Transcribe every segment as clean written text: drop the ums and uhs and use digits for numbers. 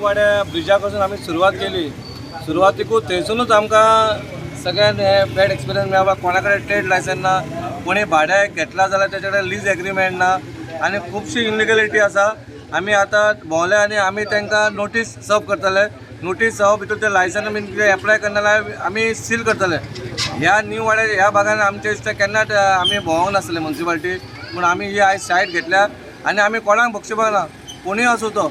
वाड्या ब्रिजा पासून आम्ही सुरवात केली. सुरवातीकूच थंयसूनच आमकां सगळ्यान हे बॅड एक्सपिरियन्स मेळ्ळा. कोणा कडेन ट्रेड लायसन ना, कोणी भाड्याक घेतला जाल्यार तेचे कडेन लीज एग्रीमेंट ना आनी खुबशी इनलिगलिटी आसा. आमी आतां भोंवले आनी आमी तांकां नोटीस सर्व करतले. नोटीस सर्व भितर ते लायसन बीन कितें एप्लाय करना जाल्यार आमी सील करतले. ह्या न्यू वाड्या ह्या भागान आमचे दिसता केन्नाच आमी भोंवंक नासले म्युन्सिपालिटी, पूण आमी ही आयज सायट घेतल्या आनी आमी कोणाक बक्षिपाक ना, कोणूय आसूं तो.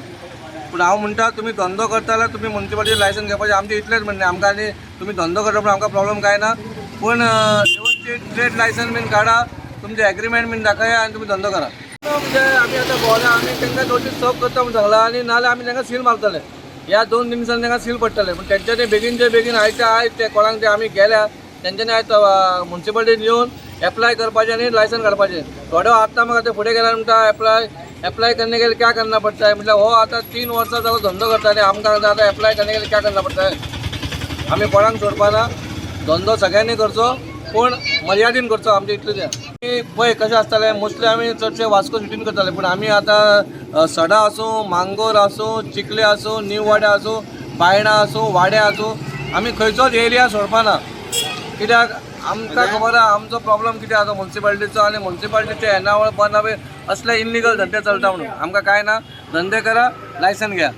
पूण हांव म्हणटा तुमी धंदो करता जाल्यार तुमी म्युन्सिपालिटी लायसन घेवपाचें. आमचें इतलेंच म्हणणें आमकां. आनी तुमी धंदो करता पूण आमकां प्रॉब्लम काय ना, पूण व्यवस्थीत ट्रेड लायसन बीन काडा, तुमचे एग्रीमेंट बीन दाखया आनी तुमी धंदो करा. म्हणजे आमी आतां भोंवल्या, आमी तांकां नोटीस सर्व करता म्हूण सांगलां आनी नाल्यार आमी तांकां सील मारतले. ह्या 2 दिसांनी तांकां सील पडटले. पूण तेंच्यांनी बेगीनचे बेगीन आयच्या आयज ते कोणाक ते आमी गेल्या तेंच्यांनी आयज म्युन्सिपालिटीन येवन एप्लाय करपाचें आनी लायसन काडपाचें. थोडे आत्तां म्हाका ते फुडें गेल्यार म्हणटा अप्लाई करने के लिए क्या करना पड़ता है. मतलब हो आता 3 वर्सां जालो धंदो करता आनी आमकां आता अप्लाई करने के लिए क्या करना पड़ता है. आमी कोणाक सोडपाना. धंदो सगळ्यांनी करचो, पूण मर्यादीन करचो. आमचें इतलें तें पळय कशें आसतालें. मोस्टली आमी चडशे वास्को सिटीन करताले, पूण आमी आतां सडा आसूं, मांगोर आसूं, चिखले आसूं, न्यू वाड्या आसूं, बायणा आसूं, वाड्या आसूं, आमी खंयचोच एरिया सोडपाना. कित्याक आमकां खबर आहा आमचो प्रॉब्लम कितें आसा म्युन्सिपालिटीचो. आनी म्युन्सिपालिटीचे येणावळ बनावे असले इनलिगल धंदे चलता म्हणून आमकां काय ना. धंदे करा, लायसन घ्या.